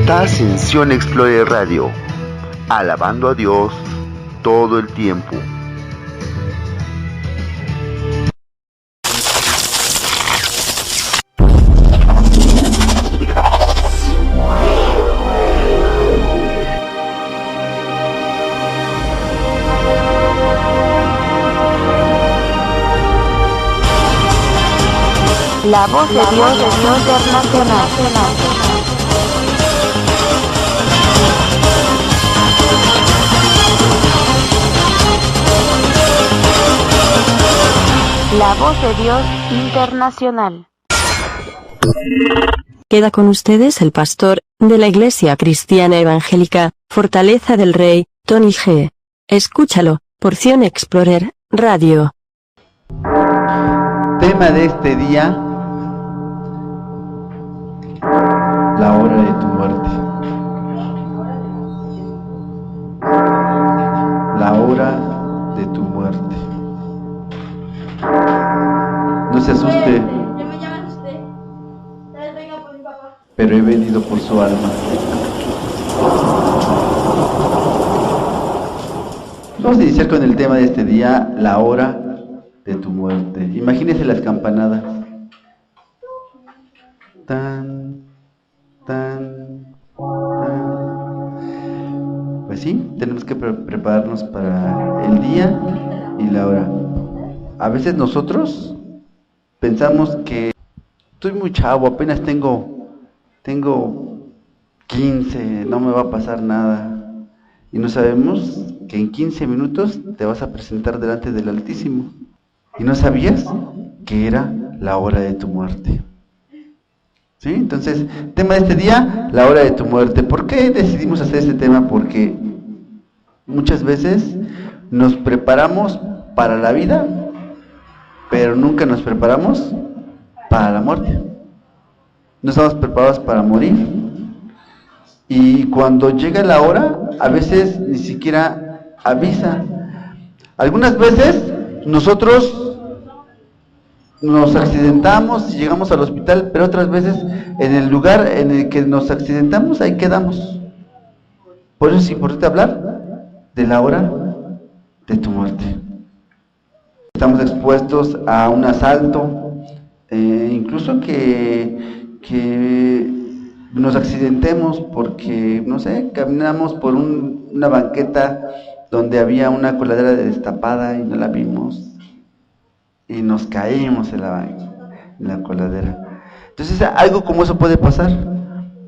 Estás en Sion Explorer Radio, alabando a Dios todo el tiempo. La voz de Dios internacional. La voz de Dios internacional. Queda con ustedes el pastor de la Iglesia Cristiana Evangélica Fortaleza del Rey, Tony G. Escúchalo, por Sion Explorer Radio. Tema de este día: la hora de tu muerte. La hora de tu muerte. No se asuste, pero he venido por su alma. Vamos a iniciar con el tema de este día: la hora de tu muerte. Imagínese las campanadas. Tan, tan, tan. Pues sí, tenemos que prepararnos para el día y la hora. A veces nosotros pensamos que estoy muy chavo, apenas tengo 15, no me va a pasar nada. Y no sabemos que en 15 minutos te vas a presentar delante del Altísimo. Y no sabías que era la hora de tu muerte. ¿Sí? Entonces, tema de este día: la hora de tu muerte. ¿Por qué decidimos hacer este tema? Porque muchas veces nos preparamos para la vida, pero nunca nos preparamos para la muerte. No estamos preparados para morir. Y cuando llega la hora, a veces ni siquiera avisa. Algunas veces nosotros nos accidentamos y llegamos al hospital, pero otras veces en el lugar en el que nos accidentamos, ahí quedamos. Por eso es importante hablar de la hora de tu muerte. Estamos expuestos a un asalto, incluso que nos accidentemos porque, no sé, caminamos por una banqueta donde había una coladera destapada y no la vimos y nos caímos en la coladera. Entonces, algo como eso puede pasar.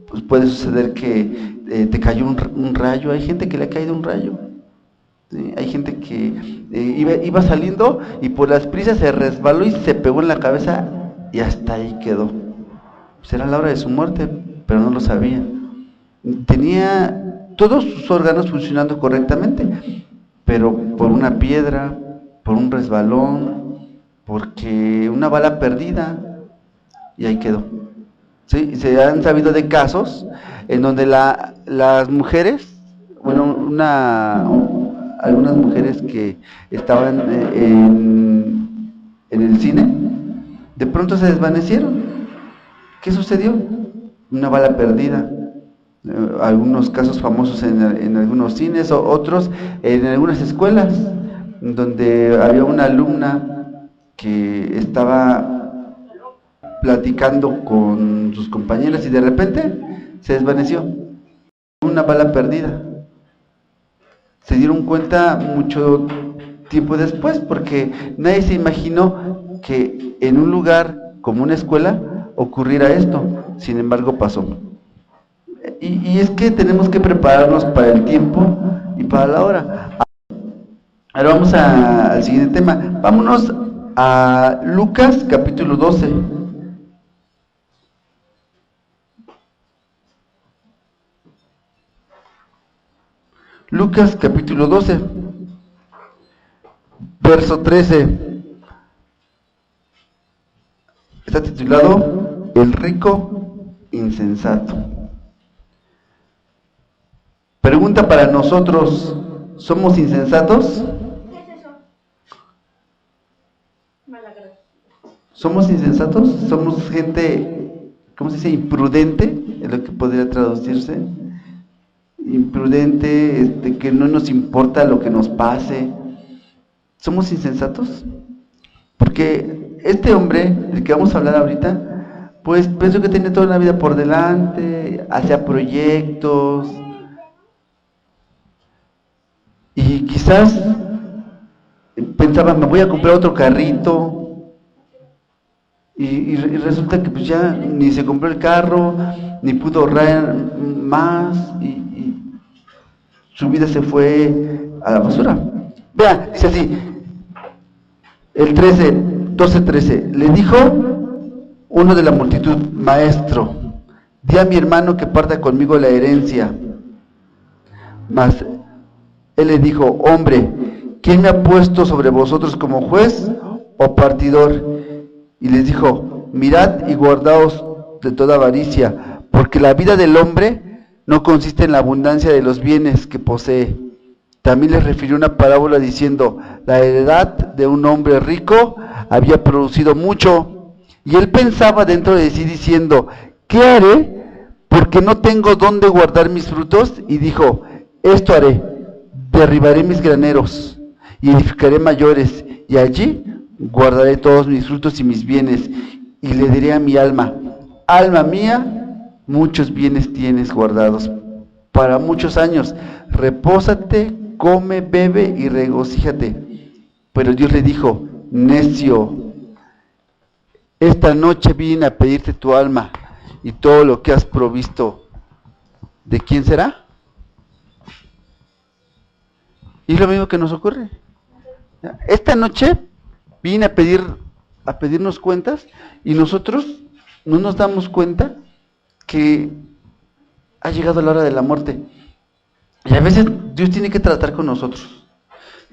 Pues puede suceder que te cayó un rayo. Hay gente que le ha caído un rayo. ¿Sí? Hay gente que iba saliendo y por las prisas se resbaló y se pegó en la cabeza y hasta ahí quedó. Pues era la hora de su muerte, pero no lo sabía. Tenía todos sus órganos funcionando correctamente, pero por una piedra, por un resbalón, porque una bala perdida, y ahí quedó. ¿Sí? Se han sabido de casos en donde las mujeres, bueno, algunas mujeres que estaban en el cine, de pronto se desvanecieron. ¿Qué sucedió? Una bala perdida. Algunos casos famosos en algunos cines, o otros en algunas escuelas, donde había una alumna que estaba platicando con sus compañeras y de repente se desvaneció. Una bala perdida. Se dieron cuenta mucho tiempo después, porque nadie se imaginó que en un lugar como una escuela ocurriera esto. Sin embargo, pasó. Y es que tenemos que prepararnos para el tiempo y para la hora. Ahora vamos al siguiente tema. Vámonos a Lucas capítulo 12. Lucas capítulo 12, verso 13. Está titulado El rico insensato. Pregunta para nosotros: ¿somos insensatos? ¿Qué es eso? ¿Somos insensatos? ¿Somos gente, cómo se dice, imprudente en es lo que podría traducirse. Imprudente, que no nos importa lo que nos pase. ¿Somos insensatos? Porque este hombre, del que vamos a hablar ahorita, pues pensó que tenía toda la vida por delante, hacía proyectos, y quizás pensaba, me voy a comprar otro carrito, y resulta que pues ya ni se compró el carro, ni pudo ahorrar más, y su vida se fue a la basura. Vea, dice así, el 12:13, le dijo uno de la multitud: Maestro, di a mi hermano que parta conmigo la herencia. Mas él le dijo: Hombre, ¿quién me ha puesto sobre vosotros como juez o partidor? Y les dijo: Mirad y guardaos de toda avaricia, porque la vida del hombre no consiste en la abundancia de los bienes que posee. También les refirió una parábola diciendo: la heredad de un hombre rico había producido mucho, y él pensaba dentro de sí diciendo: ¿qué haré? Porque no tengo dónde guardar mis frutos. Y dijo: esto haré, derribaré mis graneros y edificaré mayores, y allí guardaré todos mis frutos y mis bienes, y le diré a mi alma: alma mía, muchos bienes tienes guardados para muchos años, repósate, come, bebe y regocíjate. Pero Dios le dijo: necio, esta noche vine a pedirte tu alma, y todo lo que has provisto, ¿de quién será? Y es lo mismo que nos ocurre. Esta noche vine a pedirnos cuentas, y nosotros no nos damos cuenta que ha llegado la hora de la muerte. Y a veces Dios tiene que tratar con nosotros.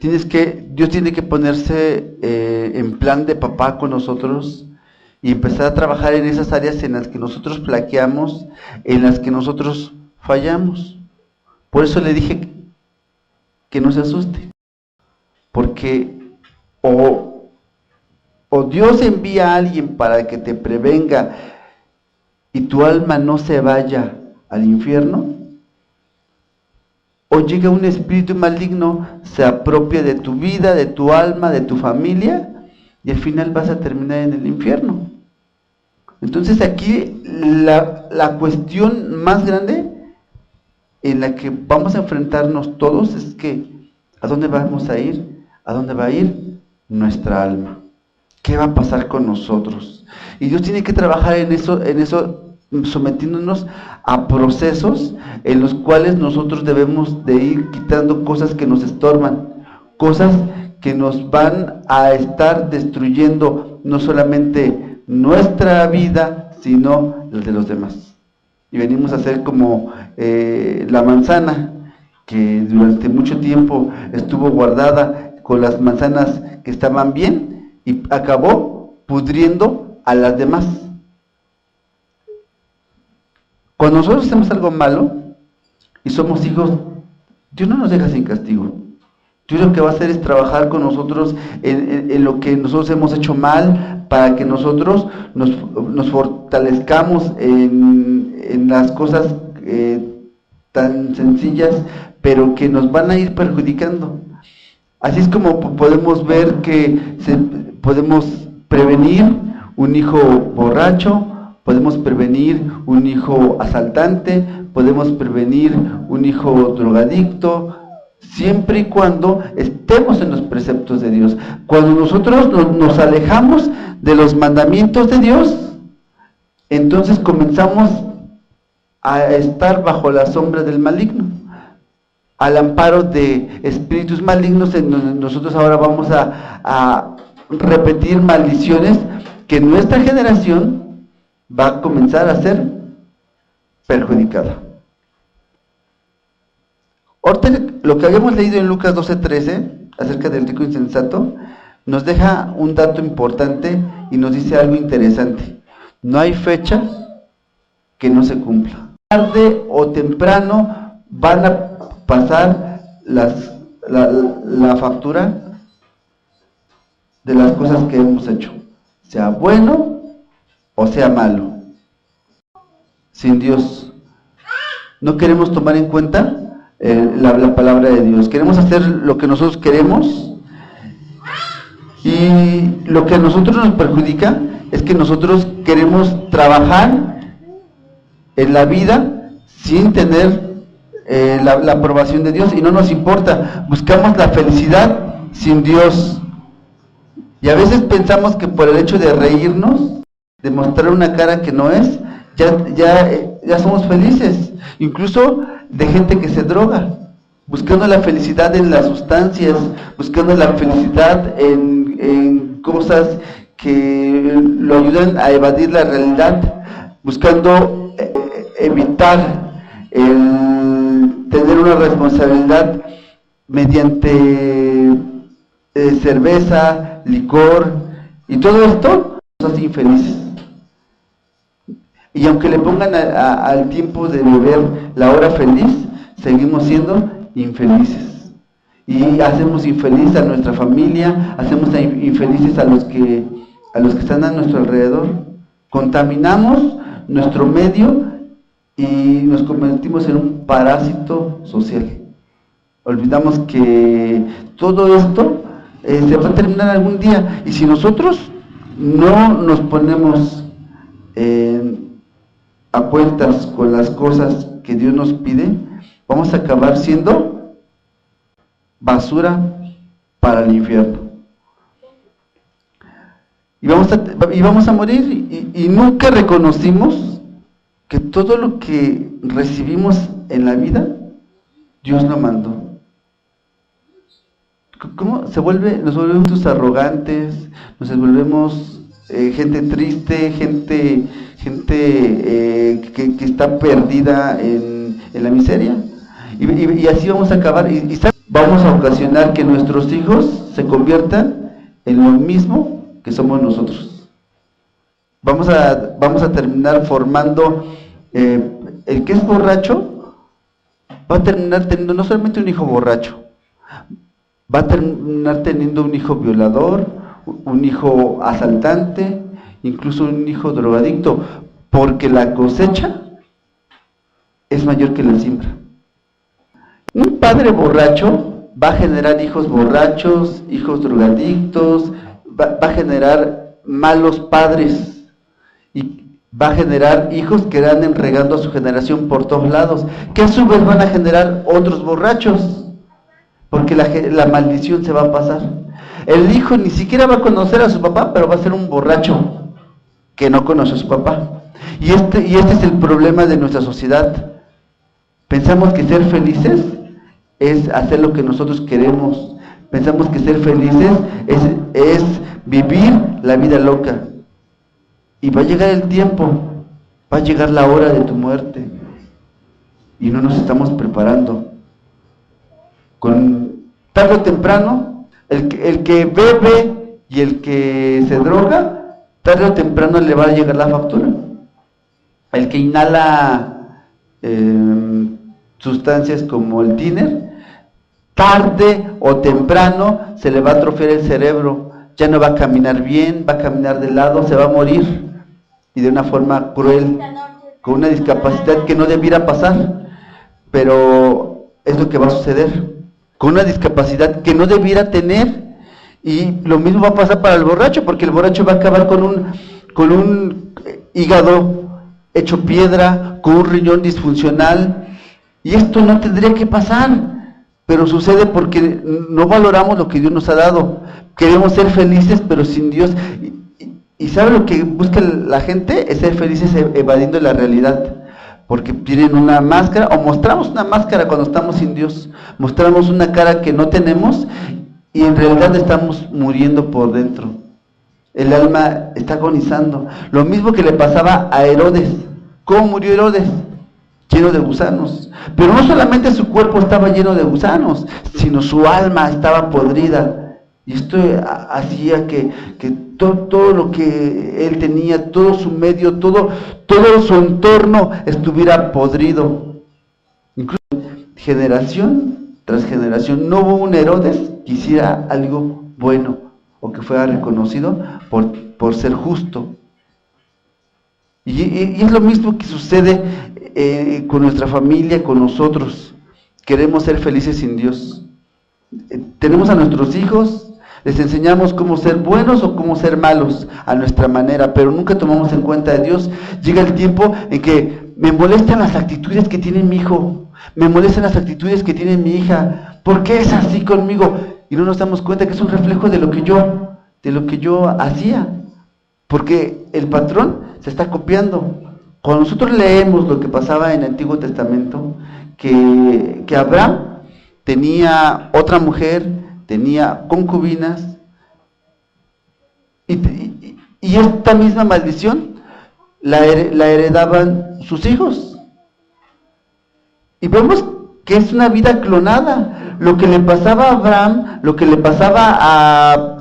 Dios tiene que ponerse en plan de papá con nosotros y empezar a trabajar en esas áreas en las que nosotros flaqueamos, en las que nosotros fallamos. Por eso le dije que no se asuste, porque o Dios envía a alguien para que te prevenga y tu alma no se vaya al infierno, o llega un espíritu maligno, se apropia de tu vida, de tu alma, de tu familia, y al final vas a terminar en el infierno. Entonces aquí la cuestión más grande en la que vamos a enfrentarnos todos es que ¿a dónde vamos a ir? ¿A dónde va a ir nuestra alma? ¿Qué va a pasar con nosotros? Y Dios tiene que trabajar en eso, sometiéndonos a procesos en los cuales nosotros debemos de ir quitando cosas que nos estorban, cosas que nos van a estar destruyendo no solamente nuestra vida, sino la de los demás. Y venimos a ser como la manzana, que durante mucho tiempo estuvo guardada con las manzanas que estaban bien y acabó pudriendo a las demás. Cuando nosotros hacemos algo malo y somos hijos, Dios no nos deja sin castigo. Dios lo que va a hacer es trabajar con nosotros en lo que nosotros hemos hecho mal, para que nosotros nos fortalezcamos en las cosas tan sencillas, pero que nos van a ir perjudicando. Así es como podemos ver que podemos prevenir un hijo borracho, podemos prevenir un hijo asaltante, podemos prevenir un hijo drogadicto, siempre y cuando estemos en los preceptos de Dios. Cuando nosotros nos alejamos de los mandamientos de Dios, entonces comenzamos a estar bajo la sombra del maligno, al amparo de espíritus malignos, en donde nosotros ahora vamos a repetir maldiciones que nuestra generación va a comenzar a ser perjudicada. Ahorita lo que habíamos leído en Lucas 12:13 acerca del rico insensato nos deja un dato importante y nos dice algo interesante: no hay fecha que no se cumpla. Tarde o temprano van a pasar la factura de las cosas que hemos hecho, sea bueno o sea malo. Sin Dios no queremos tomar en cuenta la palabra de Dios. Queremos hacer lo que nosotros queremos, y lo que a nosotros nos perjudica es que nosotros queremos trabajar en la vida sin tener la aprobación de Dios, y no nos importa. Buscamos la felicidad sin Dios, y a veces pensamos que por el hecho de reírnos, de mostrar una cara que no es, ya somos felices. Incluso de gente que se droga, buscando la felicidad en las sustancias, buscando la felicidad en cosas que lo ayudan a evadir la realidad, buscando evitar el tener una responsabilidad mediante cerveza, licor, y todo esto nos hace infelices. Y aunque le pongan al tiempo de beber la hora feliz, seguimos siendo infelices. Y hacemos infeliz a nuestra familia, hacemos infelices a los que están a nuestro alrededor. Contaminamos nuestro medio y nos convertimos en un parásito social. Olvidamos que todo esto se va a terminar algún día, y si nosotros no nos ponemos a cuentas con las cosas que Dios nos pide, vamos a acabar siendo basura para el infierno. Y vamos a morir, y nunca reconocimos que todo lo que recibimos en la vida, Dios lo mandó. ¿Cómo nos volvemos arrogantes, nos volvemos gente triste, gente que está perdida en la miseria? Y así vamos a acabar, y vamos a ocasionar que nuestros hijos se conviertan en lo mismo que somos nosotros. Vamos a terminar formando, el que es borracho va a terminar teniendo no solamente un hijo borracho, va a terminar teniendo un hijo violador, un hijo asaltante, incluso un hijo drogadicto, porque la cosecha es mayor que la siembra. Un padre borracho va a generar hijos borrachos, hijos drogadictos, va a generar malos padres, y va a generar hijos que anden regando a su generación por todos lados, que a su vez van a generar otros borrachos, porque la maldición se va a pasar. El hijo ni siquiera va a conocer a su papá, pero va a ser un borracho que no conoce a su papá. Y este es el problema de nuestra sociedad. Pensamos que ser felices es hacer lo que nosotros queremos. Pensamos que ser felices es vivir la vida loca. Y va a llegar el tiempo, va a llegar la hora de tu muerte, y no nos estamos preparando. Tarde o temprano, el que bebe y el que se droga, tarde o temprano le va a llegar la factura. El que inhala sustancias como el tiner, tarde o temprano se le va a atrofiar el cerebro, ya no va a caminar bien, va a caminar de lado, se va a morir, y de una forma cruel, con una discapacidad que no debiera pasar, pero es lo que va a suceder, con una discapacidad que no debiera tener. Y lo mismo va a pasar para el borracho, porque el borracho va a acabar con un hígado hecho piedra, con un riñón disfuncional, y esto no tendría que pasar, pero sucede porque no valoramos lo que Dios nos ha dado. Queremos ser felices, pero sin Dios. ¿Y sabe lo que busca la gente? Es ser felices evadiendo la realidad, porque tienen una máscara, o mostramos una máscara cuando estamos sin Dios, mostramos una cara que no tenemos, y en realidad estamos muriendo por dentro. El alma está agonizando. Lo mismo que le pasaba a Herodes. ¿Cómo murió Herodes? Lleno de gusanos. Pero no solamente su cuerpo estaba lleno de gusanos, sino su alma estaba podrida. Y esto hacía que todo lo que él tenía, todo su medio, todo su entorno estuviera podrido. Incluso generación tras generación no hubo un Herodes que hiciera algo bueno o que fuera reconocido por ser justo. Y es lo mismo que sucede con nuestra familia, con nosotros. Queremos ser felices sin Dios. Tenemos a nuestros hijos, les enseñamos cómo ser buenos o cómo ser malos a nuestra manera, pero nunca tomamos en cuenta a Dios. Llega el tiempo en que me molestan las actitudes que tiene mi hijo, me molestan las actitudes que tiene mi hija. ¿Por qué es así conmigo? Y no nos damos cuenta que es un reflejo de lo que yo hacía, porque el patrón se está copiando. Cuando nosotros leemos lo que pasaba en el Antiguo Testamento, que Abraham tenía otra mujer, tenía concubinas, y esta misma maldición la heredaban sus hijos. Y vemos que es una vida clonada. Lo que le pasaba a Abraham, lo que le pasaba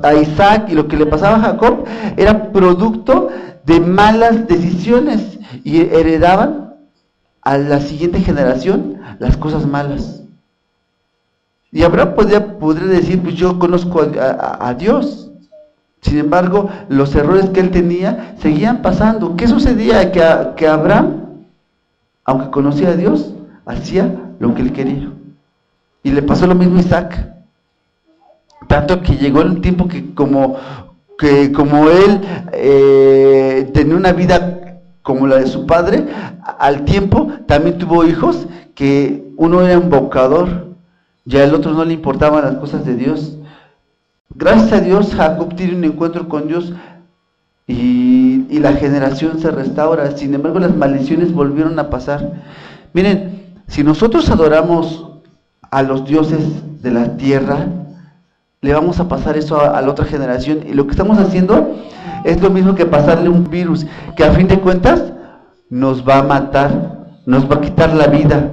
a Isaac y lo que le pasaba a Jacob era producto de malas decisiones, y heredaban a la siguiente generación las cosas malas. Y Abraham podría decir, pues yo conozco a Dios. Sin embargo, los errores que él tenía seguían pasando. ¿Qué sucedía? Que Abraham, aunque conocía a Dios, hacía lo que él quería. Y le pasó lo mismo a Isaac. Tanto que llegó un tiempo que como él tenía una vida como la de su padre, al tiempo también tuvo hijos que uno era embaucador, ya el otro no le importaban las cosas de Dios. Gracias a Dios, Jacob tiene un encuentro con Dios y la generación se restaura. Sin embargo, las maldiciones volvieron a pasar. Miren, si nosotros adoramos a los dioses de la tierra, le vamos a pasar eso a la otra generación, y lo que estamos haciendo es lo mismo que pasarle un virus, que a fin de cuentas nos va a matar, nos va a quitar la vida.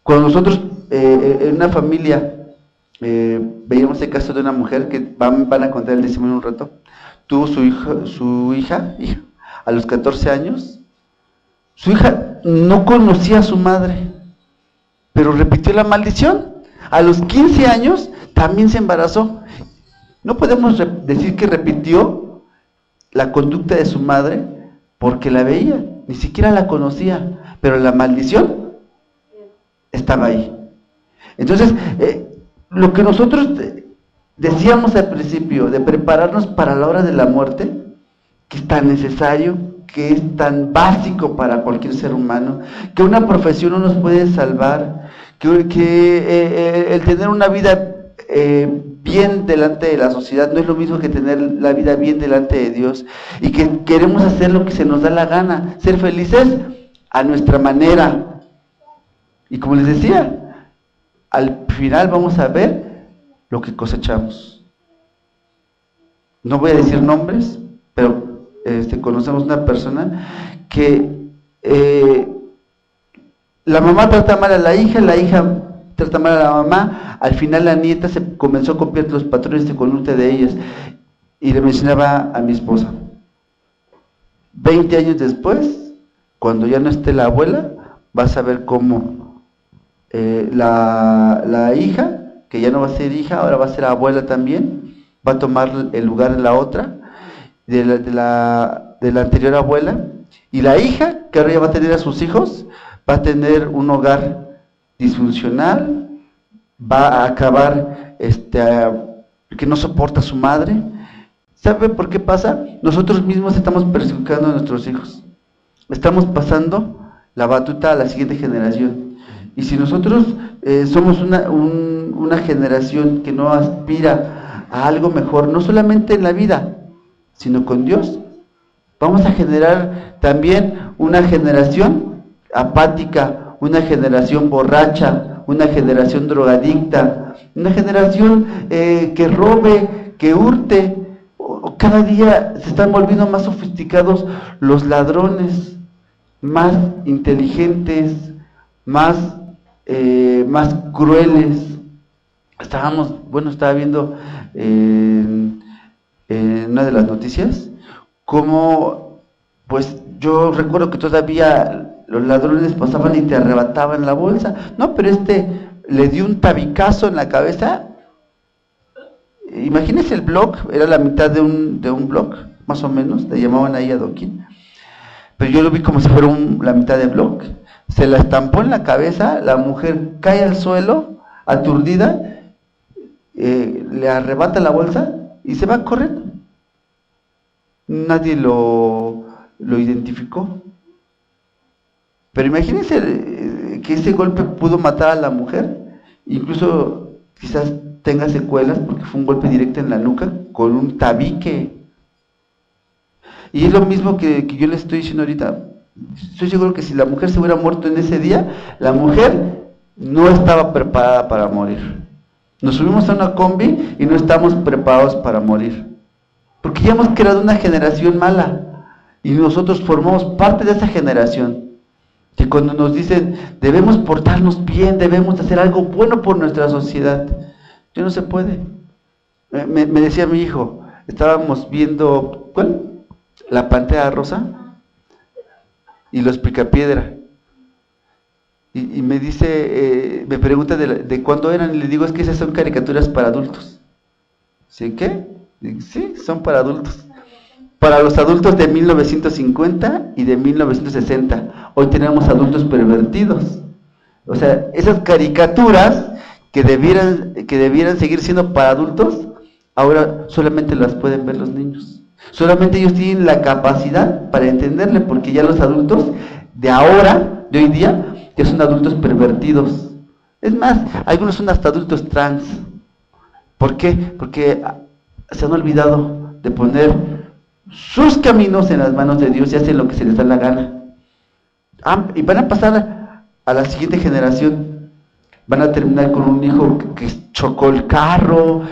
Cuando nosotros en una familia veíamos el caso de una mujer que van a contar el testimonio un rato, tuvo su hija a los 14 años. Su hija no conocía a su madre, pero repitió la maldición. A los 15 años también se embarazó. No podemos decir que repitió la conducta de su madre porque la veía, ni siquiera la conocía, pero la maldición estaba ahí. Entonces, lo que nosotros decíamos al principio de prepararnos para la hora de la muerte, que es tan necesario, que es tan básico para cualquier ser humano, que una profesión no nos puede salvar, que el tener una vida bien delante de la sociedad no es lo mismo que tener la vida bien delante de Dios, y que queremos hacer lo que se nos da la gana, ser felices a nuestra manera. Y como les decía, al final vamos a ver lo que cosechamos. No voy a decir nombres, pero conocemos una persona que la mamá trata mal a la hija trata mal a la mamá, al final la nieta se comenzó a copiar los patrones de conducta de ellas, y le mencionaba a mi esposa, 20 años después, cuando ya no esté la abuela, vas a ver cómo la hija, que ya no va a ser hija, ahora va a ser abuela también, va a tomar el lugar de la otra, de la anterior abuela, y la hija, que ahora ya va a tener a sus hijos, va a tener un hogar disfuncional, va a acabar que no soporta a su madre. ¿Sabe por qué pasa? Nosotros mismos estamos perjudicando a nuestros hijos, estamos pasando la batuta a la siguiente generación. Y si nosotros somos una generación que no aspira a algo mejor, no solamente en la vida, sino con Dios, vamos a generar también una generación apática, una generación borracha, una generación drogadicta, una generación que robe, que hurte. Cada día se están volviendo más sofisticados los ladrones, más inteligentes, más crueles. Estaba viendo en una de las noticias cómo, pues yo recuerdo que todavía los ladrones pasaban y te arrebataban la bolsa. No, pero le dio un tabicazo en la cabeza. Imagínense el blog, era la mitad de un blog, más o menos, le llamaban ahí adoquín. pero yo lo vi como si fuera la mitad de bloque. Se la estampó en la cabeza, la mujer cae al suelo, aturdida, le arrebata la bolsa y se va corriendo. Nadie lo identificó. Pero imagínense que ese golpe pudo matar a la mujer, incluso quizás tenga secuelas porque fue un golpe directo en la nuca con un tabique. Y es lo mismo que yo le estoy diciendo ahorita. Estoy seguro que si la mujer se hubiera muerto en ese día, la mujer no estaba preparada para morir. Nos subimos a una combi y no estamos preparados para morir. Porque ya hemos creado una generación mala y nosotros formamos parte de esa generación. Que cuando nos dicen, debemos portarnos bien, debemos hacer algo bueno por nuestra sociedad, ya no se puede. Me decía mi hijo, estábamos viendo, ¿cuál? La Pantera Rosa y los Picapiedra. Y me dice, me pregunta de cuándo eran, y le digo, es que esas son caricaturas para adultos. ¿Sí qué? Sí, son para adultos. Para los adultos de 1950 y de 1960. Hoy tenemos adultos pervertidos. O sea, esas caricaturas que debieran seguir siendo para adultos, ahora solamente las pueden ver los niños. Solamente ellos tienen la capacidad para entenderle, porque ya los adultos de ahora, de hoy día, ya son adultos pervertidos. Es más, algunos son hasta adultos trans. ¿Por qué? Porque se han olvidado de poner sus caminos en las manos de Dios y hacen lo que se les da la gana. Y van a pasar a la siguiente generación. Van a terminar con un hijo que chocó el carro,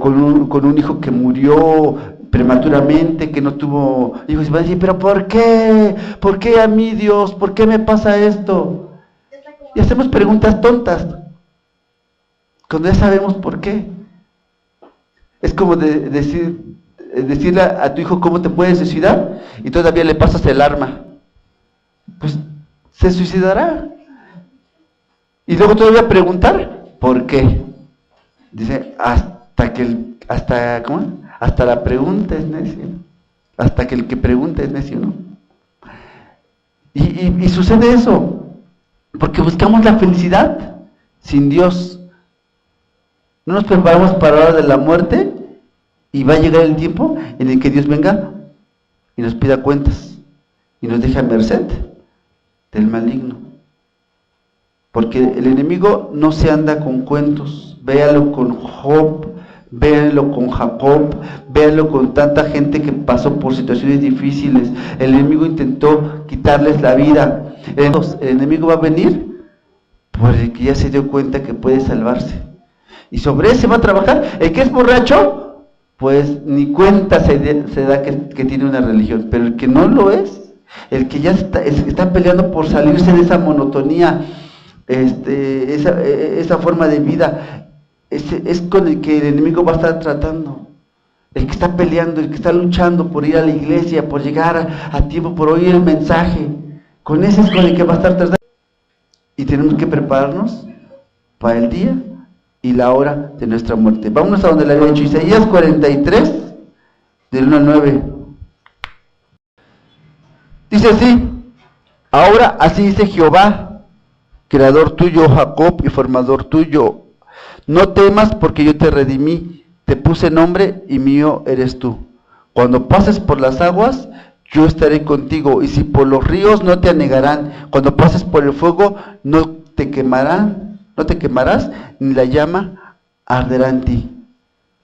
con un hijo que murió prematuramente, que no tuvo hijos, y van a decir, pero ¿por qué? ¿Por qué a mí, Dios? ¿Por qué me pasa esto? Y hacemos preguntas tontas, cuando ya sabemos por qué. Es como decirle a tu hijo cómo te puedes suicidar, y todavía le pasas el arma. Pues se suicidará. Y luego todavía preguntar, ¿por qué? Dice, hasta la pregunta es necio. Hasta que el que pregunta es necio, ¿no? Y sucede eso, porque buscamos la felicidad sin Dios. No nos preparamos para la hora de la muerte, y va a llegar el tiempo en el que Dios venga y nos pida cuentas, y nos deje a merced del maligno. Porque el enemigo no se anda con cuentos. Véalo con Job, véanlo con Jacob, véanlo con tanta gente que pasó por situaciones difíciles. El enemigo intentó quitarles la vida. El enemigo va a venir porque ya se dio cuenta que puede salvarse. Y sobre ese va a trabajar. El que es borracho, pues ni cuenta se da que tiene una religión. Pero el que no lo es, el que ya está peleando por salirse de esa monotonía, esa forma de vida, es con el que el enemigo va a estar tratando. El que está peleando, el que está luchando por ir a la iglesia, por llegar a tiempo, por oír el mensaje, con ese es con el que va a estar tratando. Y tenemos que prepararnos para el día y la hora de nuestra muerte. Vámonos a donde le había dicho Isaías 43, del 1 al 9. Dice así: ahora así dice Jehová, creador tuyo, Jacob, y formador tuyo, no temas, porque yo te redimí, te puse nombre y mío eres tú. Cuando pases por las aguas, yo estaré contigo, y si por los ríos, no te anegarán. Cuando pases por el fuego, no te quemarás, ni la llama arderá en ti.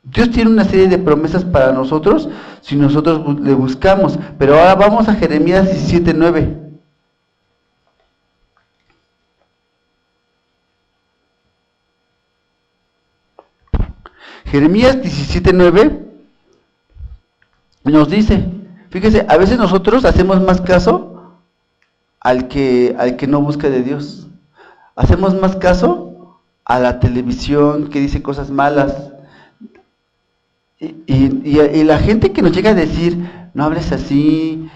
Dios tiene una serie de promesas para nosotros si nosotros le buscamos. Pero ahora vamos a Jeremías 17:9. Jeremías 17:9 nos dice, fíjese, a veces nosotros hacemos más caso al que no busca de Dios. Hacemos más caso a la televisión que dice cosas malas. Y la gente que nos llega a decir, no hables así,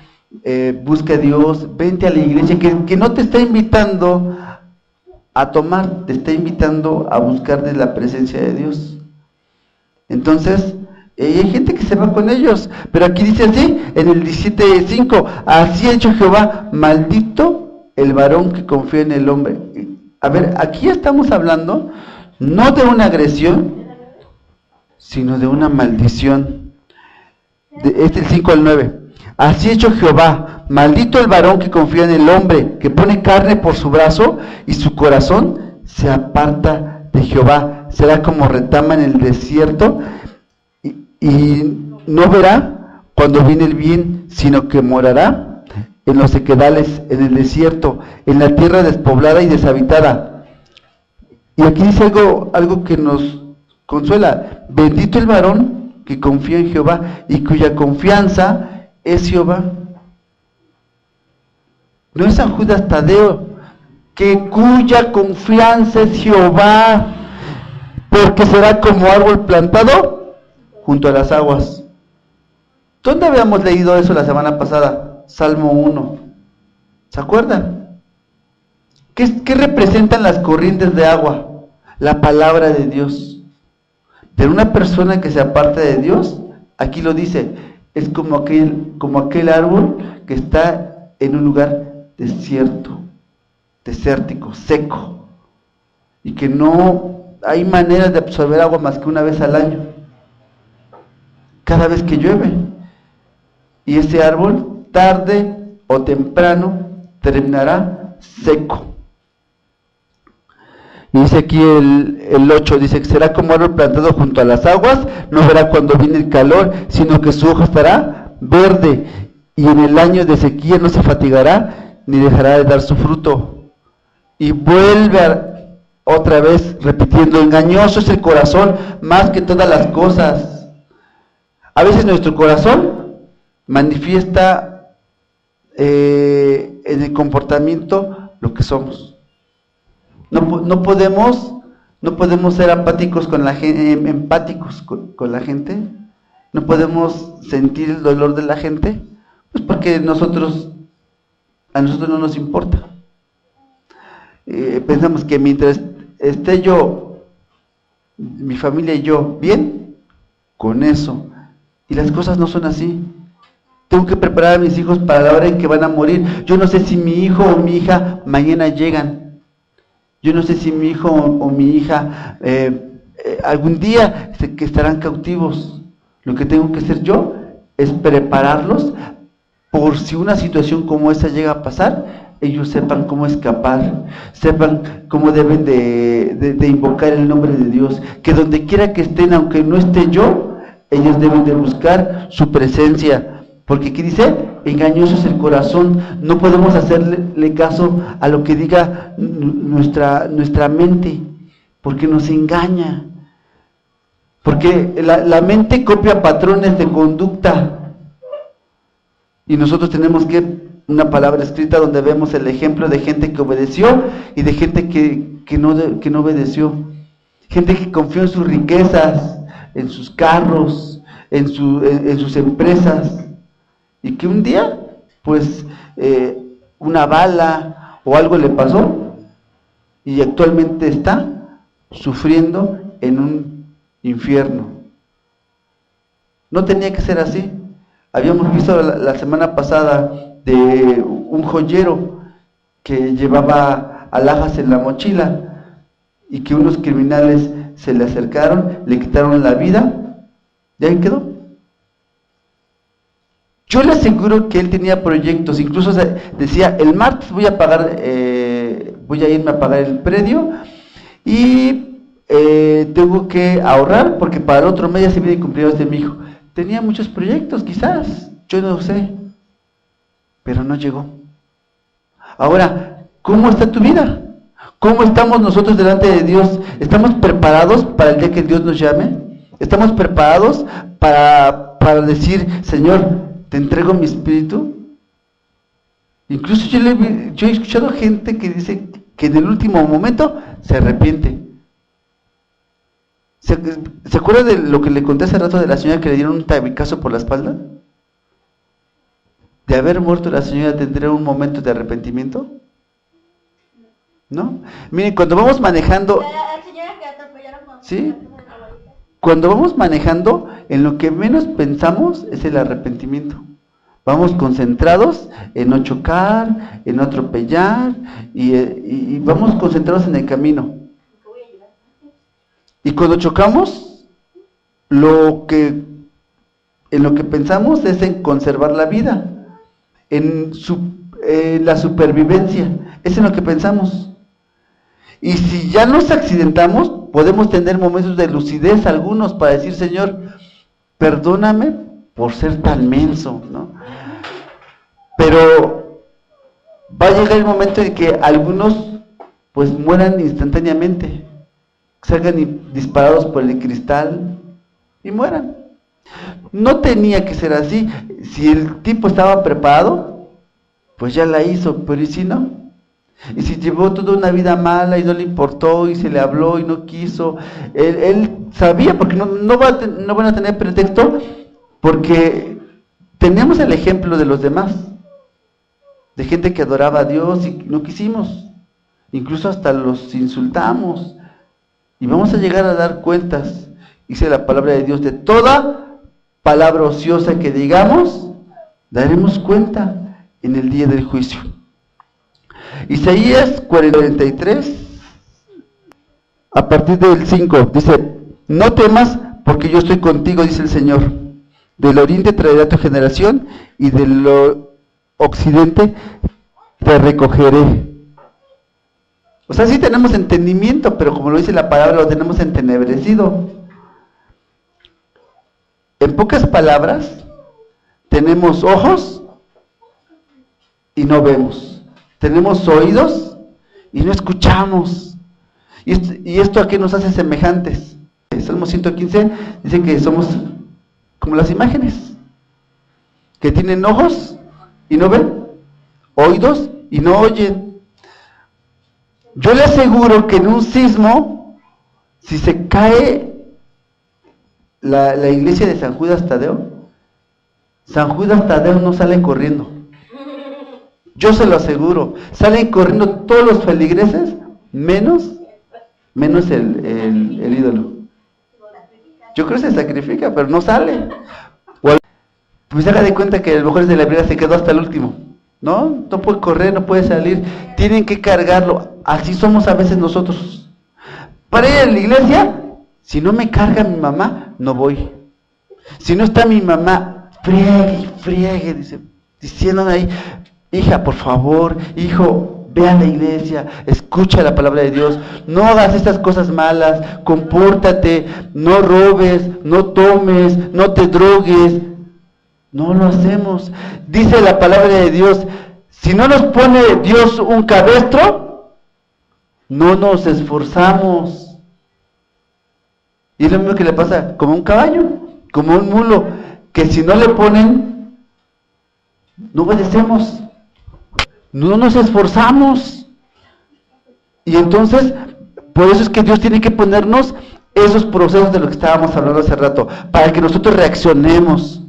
busca a Dios, vente a la iglesia, que no te está invitando a tomar, te está invitando a buscar de la presencia de Dios. Entonces, Y hay gente que se va con ellos, pero aquí dice así, en el 17:5, así ha hecho Jehová, maldito el varón que confía en el hombre. A ver, aquí estamos hablando no de una agresión, sino de una maldición. Este es el 5 al 9. Así ha hecho Jehová, maldito el varón que confía en el hombre, que pone carne por su brazo y su corazón se aparta de Jehová. Será como retama en el desierto y no verá cuando viene el bien, sino que morará en los sequedales, en el desierto, en la tierra despoblada y deshabitada. Y aquí dice algo que nos consuela. Bendito el varón que confía en Jehová y cuya confianza es Jehová. No es San Judas Tadeo, que cuya confianza es Jehová, porque será como árbol plantado junto a las aguas. ¿Dónde habíamos leído eso la semana pasada? Salmo 1. ¿Se acuerdan? ¿Qué representan las corrientes de agua? La palabra de Dios. Pero una persona que se aparta de Dios, aquí lo dice, es como aquel árbol que está en un lugar desértico, seco, y que no hay manera de absorber agua más que una vez al año, cada vez que llueve. Y ese árbol, tarde o temprano, terminará seco. Y dice aquí el 8, dice que será como árbol plantado junto a las aguas, no verá cuando viene el calor, sino que su hoja estará verde, y en el año de sequía no se fatigará, ni dejará de dar su fruto. Y vuelve otra vez repitiendo, engañoso es el corazón más que todas las cosas. A veces nuestro corazón manifiesta en el comportamiento lo que somos. No podemos ser empáticos con la gente, no podemos sentir el dolor de la gente, pues porque a nosotros no nos importa. Pensamos que mientras esté yo, mi familia y yo bien, con eso. Y las cosas no son así. Tengo que preparar a mis hijos para la hora en que van a morir. Yo no sé si mi hijo o mi hija mañana llegan. Yo no sé si mi hijo o mi hija algún día que estarán cautivos. Lo que tengo que hacer yo es prepararlos por si una situación como esa llega a pasar, ellos sepan cómo escapar, sepan cómo deben de invocar el nombre de Dios, que donde quiera que estén, aunque no esté yo, ellos deben de buscar su presencia. Porque aquí dice, engañoso es el corazón, no podemos hacerle caso a lo que diga nuestra mente, porque nos engaña. Porque la mente copia patrones de conducta. Y nosotros tenemos una palabra escrita donde vemos el ejemplo de gente que obedeció y de gente que no obedeció. Gente que confió en sus riquezas, en sus carros, en sus empresas. Y que un día, pues, una bala o algo le pasó y actualmente está sufriendo en un infierno. No tenía que ser así. Habíamos visto la semana pasada de un joyero que llevaba alhajas en la mochila y que unos criminales se le acercaron, le quitaron la vida y ahí quedó. Yo le aseguro que él tenía proyectos, incluso decía, el martes voy a irme a pagar el predio y tengo que ahorrar porque para el otro mes ya se viene el cumpleaños de mi hijo. Tenía muchos proyectos, quizás, yo no sé, pero no llegó. Ahora, ¿cómo está tu vida? ¿Cómo estamos nosotros delante de Dios? ¿Estamos preparados para el día que Dios nos llame? ¿Estamos preparados para decir, Señor, te entrego mi espíritu? Incluso yo he escuchado gente que dice que en el último momento se arrepiente. ¿Se acuerda de lo que le conté hace rato de la señora que le dieron un tabicazo por la espalda? ¿De haber muerto la señora tendría un momento de arrepentimiento? ¿No? Miren, cuando vamos manejando... La señora que atropellaron con ¿sí? Cuando vamos manejando, en lo que menos pensamos es el arrepentimiento. Vamos concentrados en no chocar, en no atropellar, y vamos concentrados en el camino. Y cuando chocamos, en lo que pensamos es en conservar la vida, en la supervivencia, es en lo que pensamos. Y si ya nos accidentamos, podemos tener momentos de lucidez algunos para decir, Señor, perdóname por ser tan menso, ¿no? Pero va a llegar el momento en que algunos pues mueran instantáneamente, salgan disparados por el cristal y mueran. No tenía que ser así. Si el tipo estaba preparado, pues ya la hizo, pero ¿y si no? Y si llevó toda una vida mala y no le importó y se le habló y no quiso, él sabía, porque no van a tener pretexto, porque tenemos el ejemplo de los demás, de gente que adoraba a Dios y no quisimos, incluso hasta los insultamos, y vamos a llegar a dar cuentas, dice la palabra de Dios, de toda palabra ociosa que digamos, daremos cuenta en el día del juicio. Isaías 43, a partir del 5, dice, no temas porque yo estoy contigo, dice el Señor. Del oriente traeré a tu generación y del occidente te recogeré. O sea, sí tenemos entendimiento, pero como lo dice la palabra, lo tenemos entenebrecido. En pocas palabras, tenemos ojos y no vemos. Tenemos oídos y no escuchamos. ¿Y esto a qué nos hace semejantes? El Salmo 115 dice que somos como las imágenes, que tienen ojos y no ven, oídos y no oyen. Yo le aseguro que en un sismo, si se cae la iglesia de San Judas Tadeo no sale corriendo. Yo se lo aseguro, salen corriendo todos los feligreses, menos el ídolo. Yo creo que se sacrifica, pero no sale. Pues haga de cuenta que a lo mejor de la Biblia se quedó hasta el último, ¿no? No puede correr, no puede salir, tienen que cargarlo. Así somos a veces nosotros. Para ir a la iglesia, si no me carga mi mamá, no voy. Si no está mi mamá, friegue, diciéndome ahí, hija, por favor, hijo, ve a la iglesia, escucha la palabra de Dios, no hagas estas cosas malas, compórtate, no robes, no tomes, no te drogues. No lo hacemos. Dice la palabra de Dios, si no nos pone Dios un cabestro, no nos esforzamos. Y es lo mismo que le pasa como un caballo, como un mulo, que si no le ponen, no obedecemos. No nos esforzamos. Y entonces, por eso es que Dios tiene que ponernos esos procesos de lo que estábamos hablando hace rato, para que nosotros reaccionemos.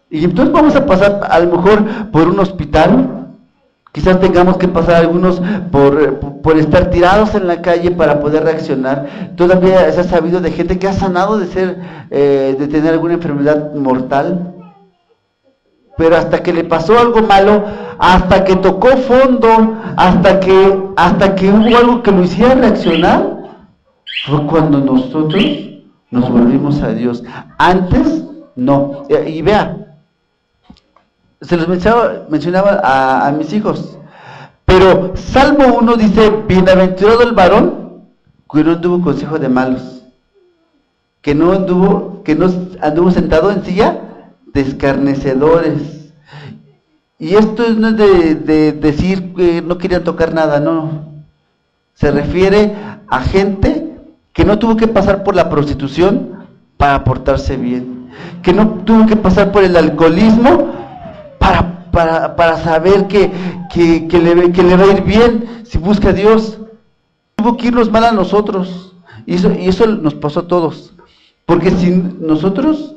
Y entonces vamos a pasar a lo mejor por un hospital, quizás tengamos que pasar algunos por estar tirados en la calle para poder reaccionar. Todavía se ha sabido de gente que ha sanado de tener alguna enfermedad mortal, pero hasta que le pasó algo malo, hasta que tocó fondo, hasta que hubo algo que lo hiciera reaccionar, fue cuando nosotros nos volvimos a Dios. Antes no. Y vea, se los mencionaba a mis hijos, pero Salmo 1 dice, bienaventurado el varón que no anduvo consejo de malos, que no anduvo sentado en silla de escarnecedores. Y esto no es de decir que no querían tocar nada, no. Se refiere a gente que no tuvo que pasar por la prostitución para portarse bien, que no tuvo que pasar por el alcoholismo para saber que le va a ir bien si busca a Dios. Tuvo que irnos mal a nosotros, y eso nos pasó a todos, porque si nosotros,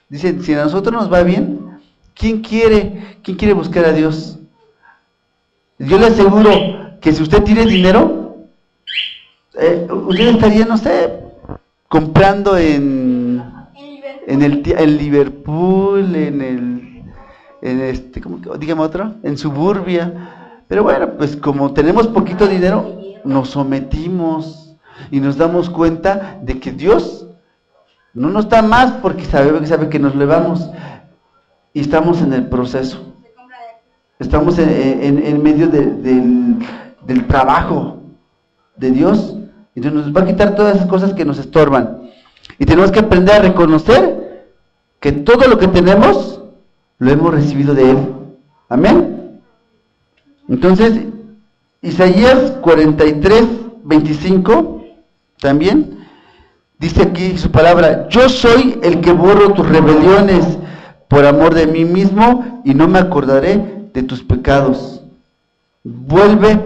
dicen, si a nosotros nos va bien, ¿quién quiere buscar a Dios? Yo le aseguro que si usted tiene dinero, usted estaría, no sé, comprando en en Liverpool, dígame otro, en Suburbia. Pero bueno, pues como tenemos poquito dinero, nos sometimos y nos damos cuenta de que Dios no nos da más porque sabe que nos levamos y estamos en el proceso. Estamos en medio del trabajo de Dios. Entonces nos va a quitar todas esas cosas que nos estorban. Y tenemos que aprender a reconocer que todo lo que tenemos lo hemos recibido de Él. Amén. Entonces, Isaías 43:25 también dice aquí su palabra: yo soy el que borro tus rebeliones por amor de mí mismo y no me acordaré de tus pecados. Vuelve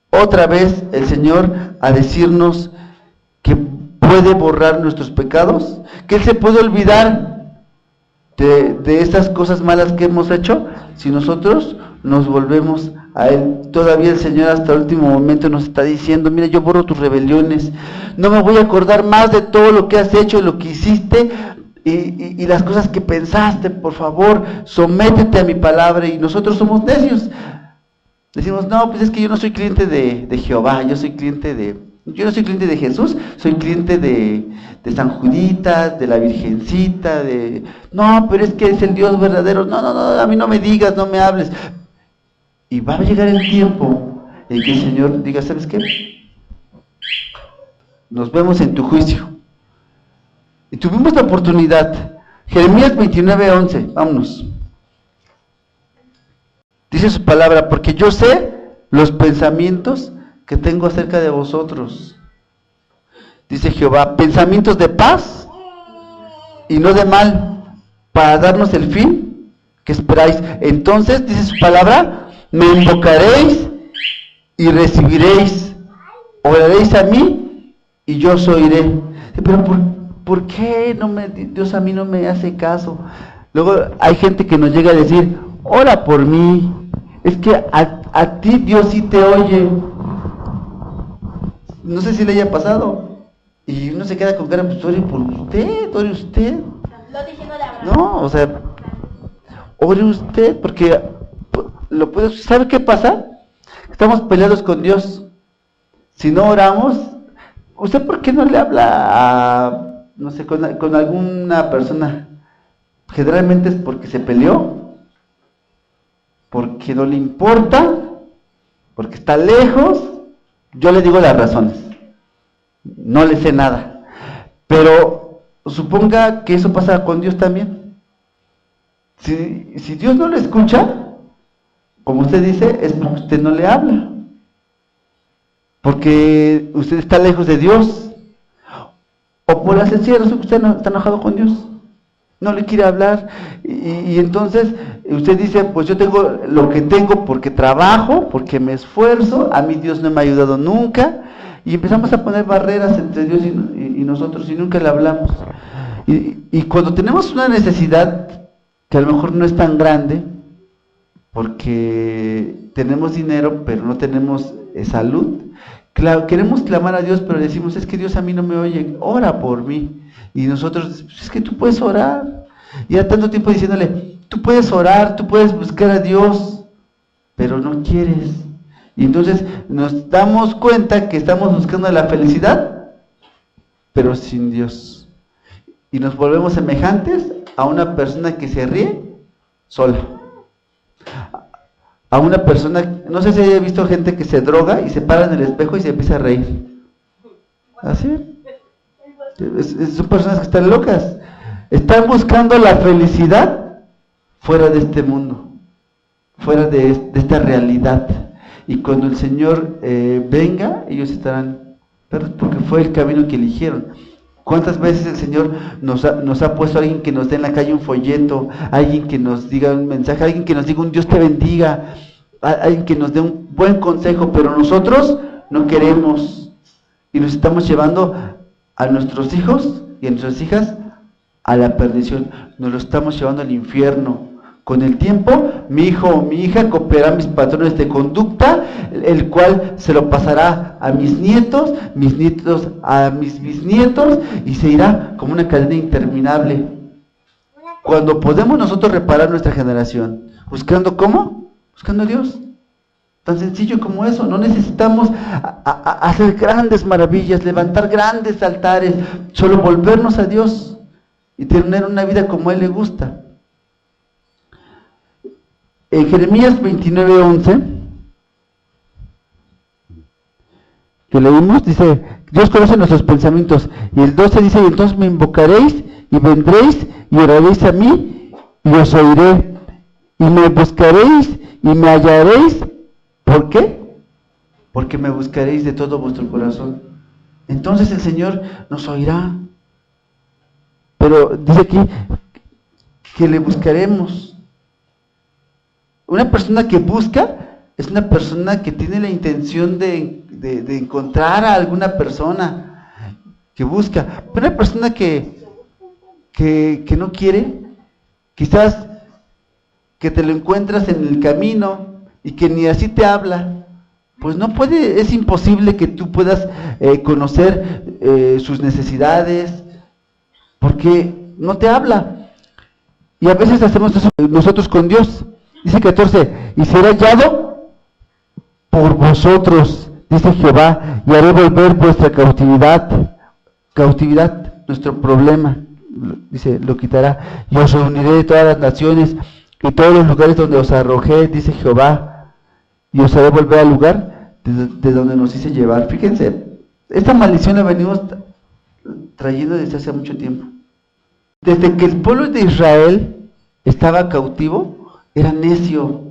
otra vez el Señor a decirnos que puede borrar nuestros pecados, que Él se puede olvidar de estas cosas malas que hemos hecho si nosotros nos volvemos a Él. Todavía el Señor hasta el último momento nos está diciendo: mira, yo borro tus rebeliones, no me voy a acordar más de todo lo que has hecho, lo que hiciste y las cosas que pensaste. Por favor, sométete a mi palabra. Y nosotros somos necios, decimos: no, pues es que yo no soy cliente de Jehová, yo no soy cliente de Jesús, soy cliente de San Juditas, de la Virgencita, no, pero es que es el Dios verdadero. No, a mí no me digas, no me hables. Y va a llegar el tiempo en que el Señor diga: ¿sabes qué? Nos vemos en tu juicio. Y tuvimos la oportunidad. Jeremías 29:11, vámonos. Dice su palabra: porque yo sé los pensamientos que tengo acerca de vosotros, dice Jehová, pensamientos de paz y no de mal, para darnos el fin que esperáis. Entonces, dice su palabra, me invocaréis y recibiréis, oraréis a mí y yo os oiré. Pero ¿por qué Dios a mí no me hace caso? Luego hay gente que nos llega a decir: ora por mí. Es que a ti Dios sí te oye. No sé si le haya pasado. Y uno se queda con cara: pues ore por usted, ore usted. No, o sea, ore usted, porque ¿sabe qué pasa? Estamos peleados con Dios. Si no oramos, ¿usted por qué no le habla no sé, con alguna persona? Generalmente es porque se peleó, porque no le importa, porque está lejos. Yo le digo las razones, no le sé nada, pero suponga que eso pasa con Dios también. Si Dios no le escucha, como usted dice, es porque usted no le habla, porque usted está lejos de Dios, o por la sencilla razón que usted no está enojado con Dios, no le quiere hablar, y entonces usted dice: pues yo tengo lo que tengo porque trabajo, porque me esfuerzo, a mí Dios no me ha ayudado nunca, y empezamos a poner barreras entre Dios y nosotros, y nunca le hablamos. Y cuando tenemos una necesidad que a lo mejor no es tan grande, porque tenemos dinero pero no tenemos salud, queremos clamar a Dios, pero decimos: es que Dios a mí no me oye, ora por mí. Y nosotros: es que tú puedes orar. Y ya tanto tiempo diciéndole: tú puedes orar, tú puedes buscar a Dios, pero no quieres. Y entonces nos damos cuenta que estamos buscando la felicidad, pero sin Dios. Y nos volvemos semejantes a una persona que se ríe sola. A una persona, no sé si haya visto gente que se droga y se para en el espejo y se empieza a reír. ¿Así? Son personas que están locas. Están buscando la felicidad fuera de este mundo, fuera de esta realidad. Y cuando el Señor venga, ellos estarán perdidos, porque fue el camino que eligieron. ¿Cuántas veces el Señor nos ha puesto a alguien que nos dé en la calle un folleto, alguien que nos diga un mensaje, alguien que nos diga un Dios te bendiga, alguien que nos dé un buen consejo, pero nosotros no queremos y nos estamos llevando a nuestros hijos y a nuestras hijas a la perdición, nos lo estamos llevando al infierno. Con el tiempo, mi hijo o mi hija copiará mis patrones de conducta, el cual se lo pasará a mis nietos a mis bisnietos, y se irá como una cadena interminable cuando podemos nosotros reparar nuestra generación, buscando ¿cómo? Buscando a Dios. Tan sencillo como eso. No necesitamos hacer grandes maravillas, levantar grandes altares, solo volvernos a Dios y tener una vida como a Él le gusta. En Jeremías 29:11, que leímos, dice, Dios conoce nuestros pensamientos. Y el 12 dice, y entonces me invocaréis y vendréis y oraréis a mí y os oiré. Y me buscaréis y me hallaréis. ¿Por qué? Porque me buscaréis de todo vuestro corazón. Entonces el Señor nos oirá. Pero dice aquí que le buscaremos. Una persona que busca es una persona que tiene la intención de encontrar a alguna persona, que busca. Pero una persona que no quiere, quizás que te lo encuentras en el camino y que ni así te habla, pues no puede, es imposible que tú puedas conocer sus necesidades, porque no te habla. Y a veces hacemos eso nosotros con Dios. Dice 14, y será hallado por vosotros, dice Jehová, y haré volver vuestra cautividad, nuestro problema, dice, lo quitará, y os reuniré de todas las naciones, y todos los lugares donde os arrojé, dice Jehová, y os haré volver al lugar de donde nos hice llevar. Fíjense, esta maldición la venimos trayendo desde hace mucho tiempo. Desde que el pueblo de Israel estaba cautivo, era necio.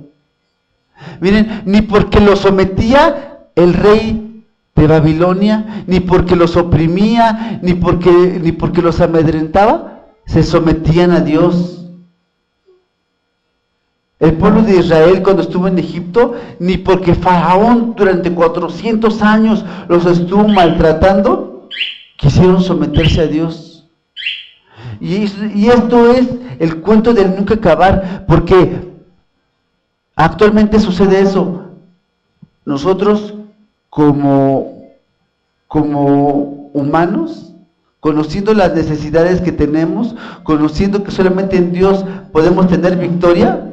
Miren, ni porque lo sometía el rey de Babilonia, ni porque los oprimía, ni porque los amedrentaba, se sometían a Dios. El pueblo de Israel cuando estuvo en Egipto, ni porque Faraón durante 400 años los estuvo maltratando, quisieron someterse a Dios. Y esto es el cuento del nunca acabar, porque actualmente sucede eso. Nosotros como humanos, conociendo las necesidades que tenemos, conociendo que solamente en Dios podemos tener victoria,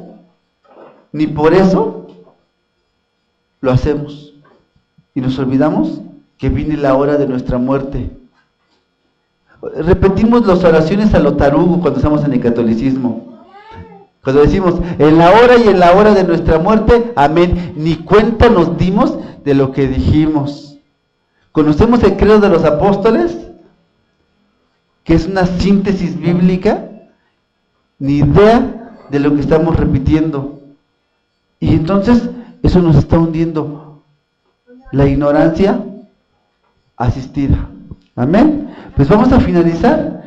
ni por eso lo hacemos. Y nos olvidamos que viene la hora de nuestra muerte. Repetimos las oraciones a lo tarugo cuando estamos en el catolicismo. Cuando decimos, en la hora y en la hora de nuestra muerte, amén. Ni cuenta nos dimos de lo que dijimos. ¿Conocemos el credo de los apóstoles? Que es una síntesis bíblica. Ni idea de lo que estamos repitiendo. Y entonces, eso nos está hundiendo. La ignorancia asistida. Amén. Pues vamos a finalizar.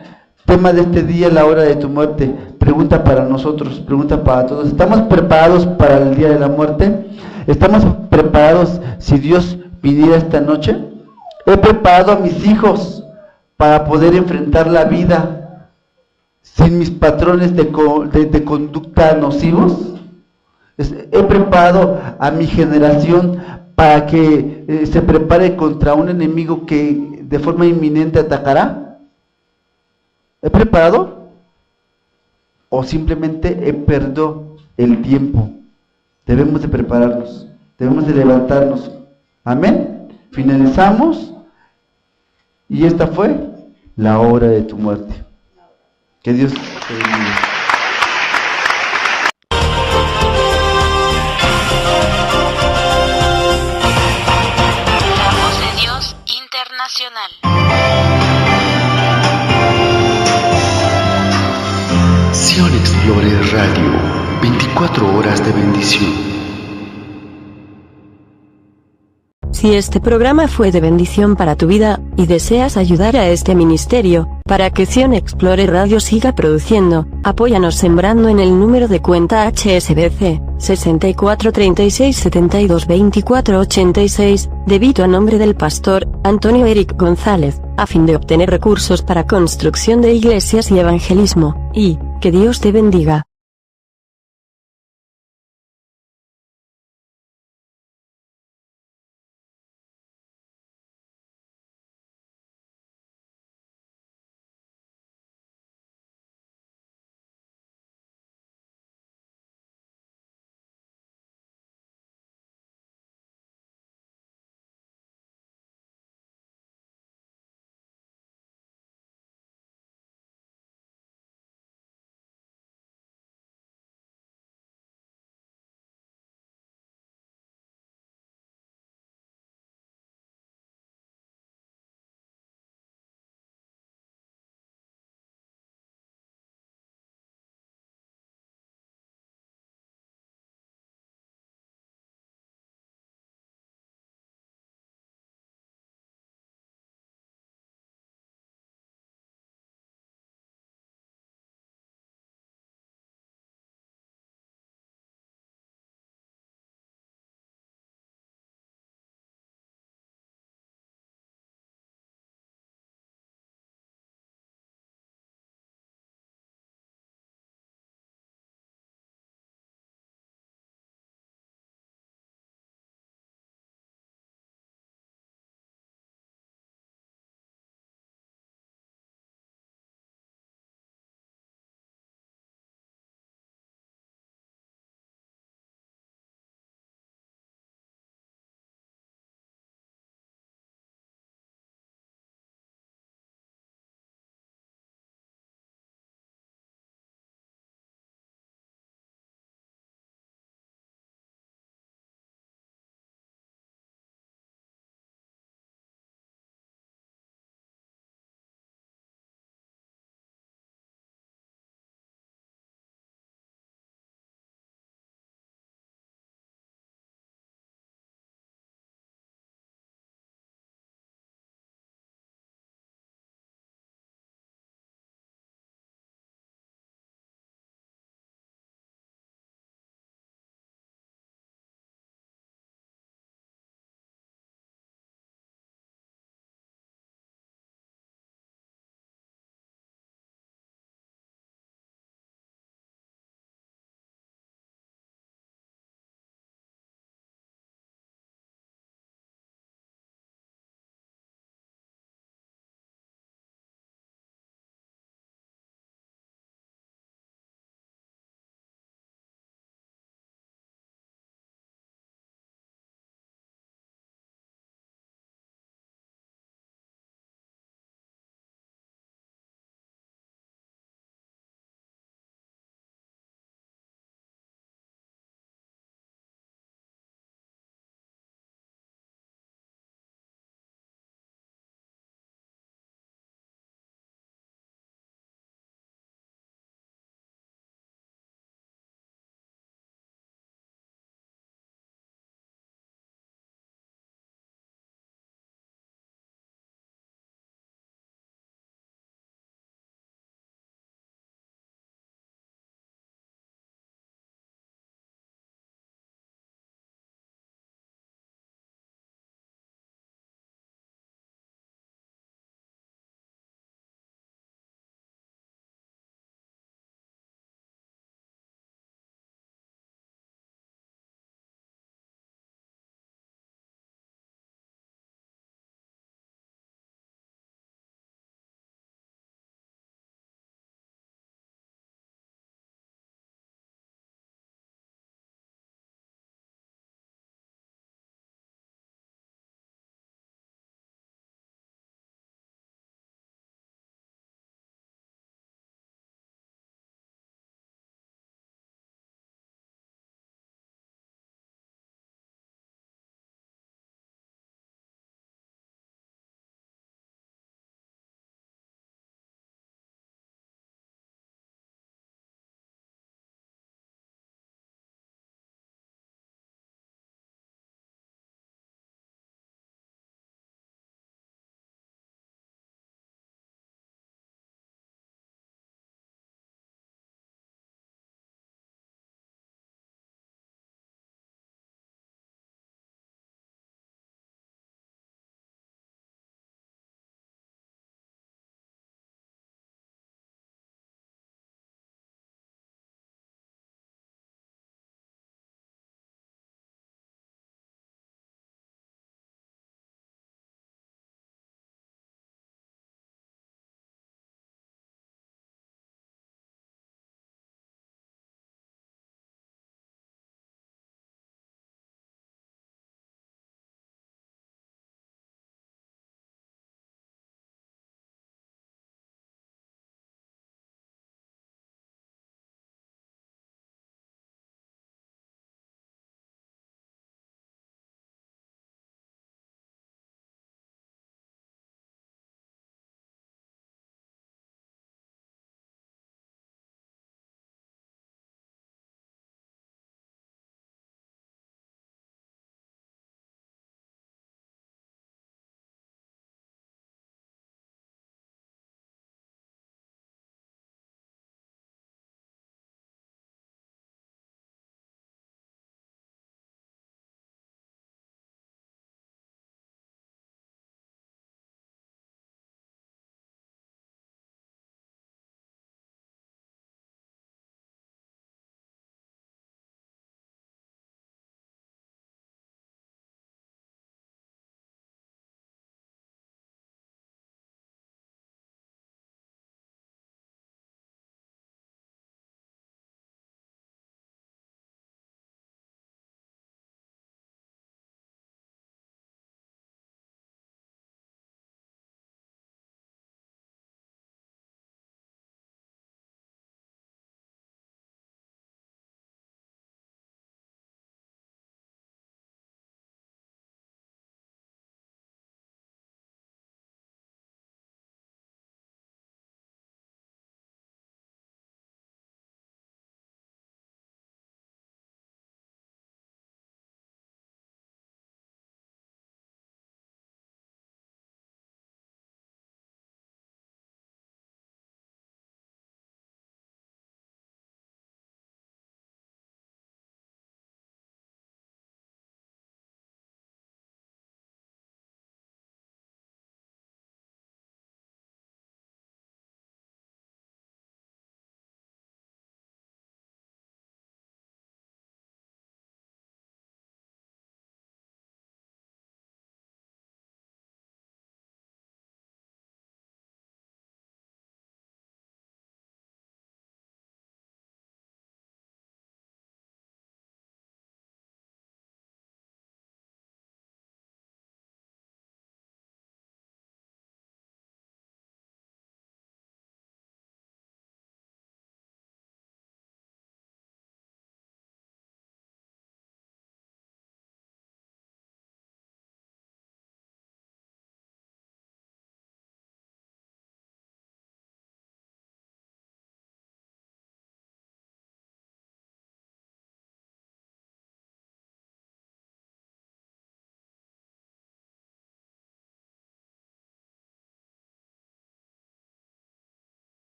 Tema de este día, la hora de tu muerte. Pregunta para nosotros, pregunta para todos. ¿Estamos preparados para el día de la muerte? ¿Estamos preparados si Dios viniera esta noche? ¿He preparado a mis hijos para poder enfrentar la vida sin mis patrones de conducta nocivos? ¿He preparado a mi generación para que se prepare contra un enemigo que de forma inminente atacará? ¿He preparado? ¿O simplemente he perdido el tiempo? Debemos de prepararnos, debemos de levantarnos. Amén. Finalizamos. Y esta fue la hora de tu muerte. Que Dios te bendiga. Internacional. Sion Explorer Radio, 24 horas de bendición. Si este programa fue de bendición para tu vida, y deseas ayudar a este ministerio, para que Sion Explorer Radio siga produciendo, apóyanos sembrando en el número de cuenta HSBC, 6436722486, débito a nombre del pastor Antonio Eric González, a fin de obtener recursos para construcción de iglesias y evangelismo, y que Dios te bendiga.